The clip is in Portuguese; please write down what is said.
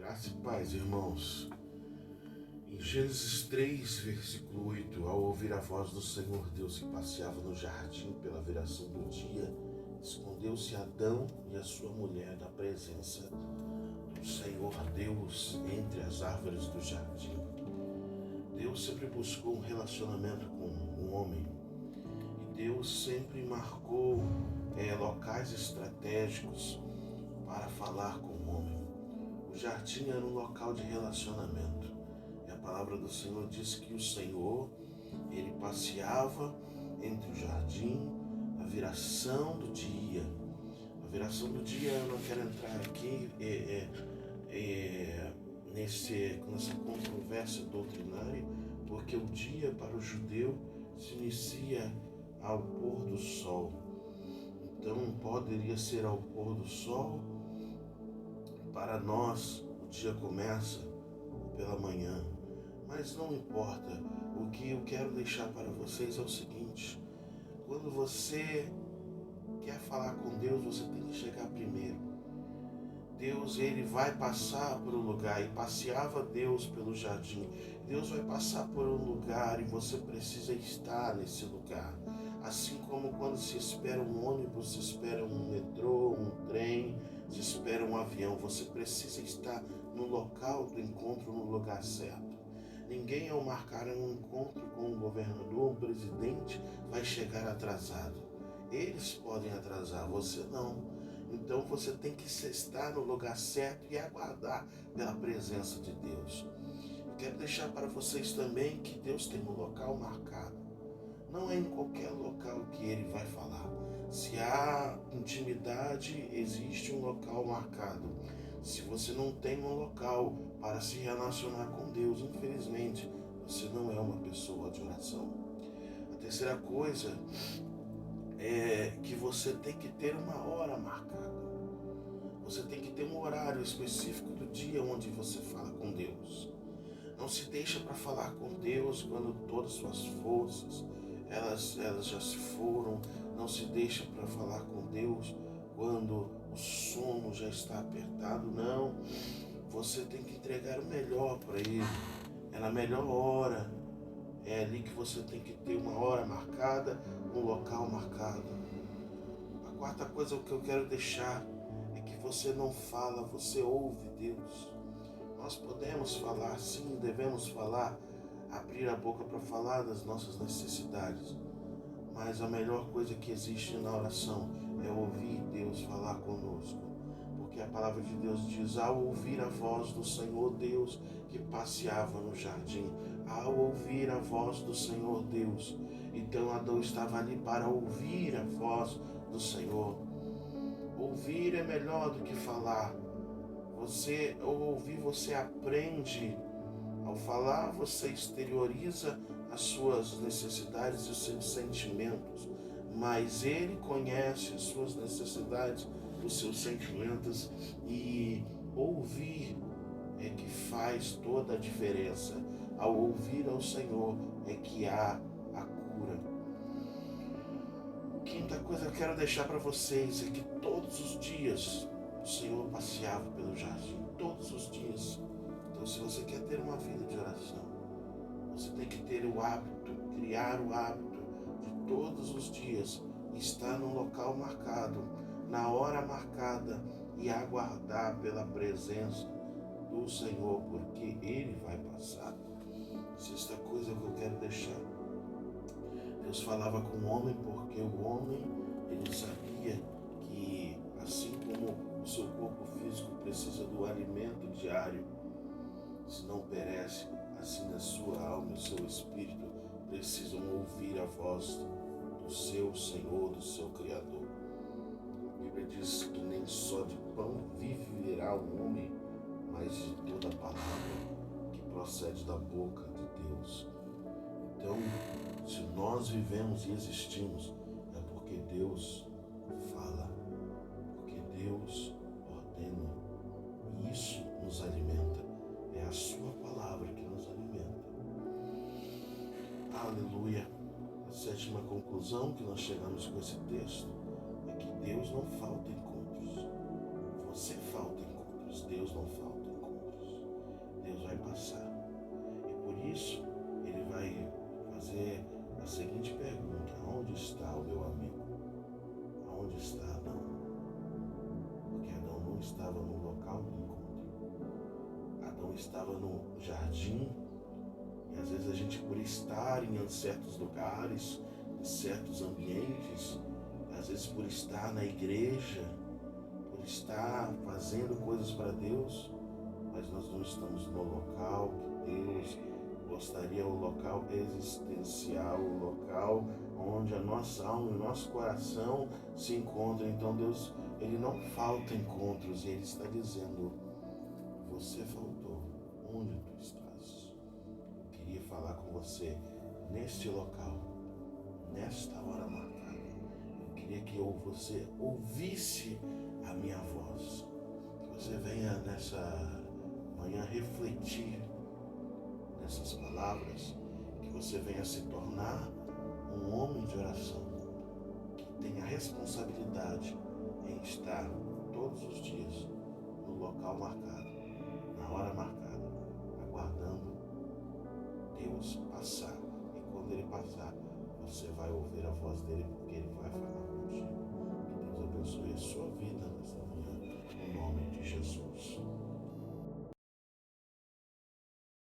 Graça e paz, irmãos. Em Gênesis 3, versículo 8, ao ouvir a voz do Senhor Deus que passeava no jardim pela viração do dia, escondeu-se Adão e a sua mulher da presença do Senhor Deus entre as árvores do jardim. Deus sempre buscou um relacionamento com o homem e Deus sempre marcou locais estratégicos para falar com o homem. O jardim era um local de relacionamento. E a palavra do Senhor diz que o Senhor, ele passeava entre o jardim, a viração do dia. A viração do dia, eu não quero entrar aqui nessa controvérsia doutrinária, porque o dia para o judeu se inicia ao pôr do sol. Então poderia ser ao pôr do sol. Para nós, o dia começa pela manhã, mas não importa. O que eu quero deixar para vocês é o seguinte: quando você quer falar com Deus, você tem que chegar primeiro. Deus, ele vai passar por um lugar, e passeava Deus pelo jardim. Deus vai passar por um lugar e você precisa estar nesse lugar. Assim como quando se espera um ônibus, se espera um metrô, um trem, se espera um avião, você precisa estar no local do encontro, no lugar certo. Ninguém, ao marcar um encontro com um governador, um presidente, vai chegar atrasado. Eles podem atrasar, você não. Então você tem que estar no lugar certo e aguardar pela presença de Deus. Eu quero deixar para vocês também que Deus tem um local marcado. Não é em qualquer local que ele vai falar. Se há intimidade, existe um local marcado. Se você não tem um local para se relacionar com Deus, infelizmente, você não é uma pessoa de oração. A terceira coisa é que você tem que ter uma hora marcada. Você tem que ter um horário específico do dia onde você fala com Deus. Não se deixa para falar com Deus quando todas as suas forças elas já se foram. Não se deixa para falar com Deus quando o sono já está apertado. Não, você tem que entregar o melhor para Ele. É na melhor hora. É ali que você tem que ter uma hora marcada, um local marcado. A quarta coisa que eu quero deixar é que você não fala, você ouve Deus. Nós podemos falar, sim, devemos falar, abrir a boca para falar das nossas necessidades. Mas a melhor coisa que existe na oração é ouvir Deus falar conosco. Porque a palavra de Deus diz: ao ouvir a voz do Senhor Deus que passeava no jardim, ao ouvir a voz do Senhor Deus. Então Adão estava ali para ouvir a voz do Senhor. Ouvir é melhor do que falar. Ao ouvir, você aprende. Ao falar, você exterioriza as suas necessidades e os seus sentimentos, mas Ele conhece as suas necessidades, os seus sentimentos, e ouvir é que faz toda a diferença. Ao ouvir ao Senhor é que há a cura. Quinta coisa que eu quero deixar para vocês é que todos os dias o Senhor passeava pelo jardim, todos os dias. Então, se você quer ter uma vida de oração, você tem que ter o hábito, criar o hábito de todos os dias estar num local marcado, na hora marcada, e aguardar pela presença do Senhor, porque Ele vai passar. Sexta coisa que eu quero deixar: Deus falava com o homem porque o homem, ele sabia que, assim como o seu corpo físico precisa do alimento diário, se não perece, assim a sua alma e o seu espírito precisam ouvir a voz do seu Senhor, do seu Criador. A Bíblia diz que nem só de pão viverá o homem, mas de toda a palavra que procede da boca de Deus. Então, se nós vivemos e existimos, é porque Deus fala, porque Deus ordena, e isso nos alimenta. É a sua palavra que nos alimenta. Aleluia. A sétima conclusão que nós chegamos com esse texto é que Deus não falta encontros. Você falta encontros, Deus não falta encontros. isso, ele vai fazer a seguinte pergunta: onde está o meu amigo? Onde está Adão? Porque Adão não estava no local do encontro. Adão estava no jardim, e às vezes a gente, por estar em certos lugares, em certos ambientes, às vezes por estar na igreja, por estar fazendo coisas para Deus, mas nós não estamos no local que Deus gostaria, o local existencial, o local onde a nossa alma e o nosso coração se encontram. Então Deus, Ele não falta encontros, e Ele está dizendo: você faltou, onde tu estás? Eu queria falar com você neste local, nesta hora marcada. Eu queria que você ouvisse a minha voz, que você venha nessa manhã refletir nessas palavras, que você venha se tornar um homem de oração, que tenha responsabilidade em estar todos os dias no local marcado, na hora marcada, aguardando Deus passar. E quando Ele passar, você vai ouvir a voz dele, porque Ele vai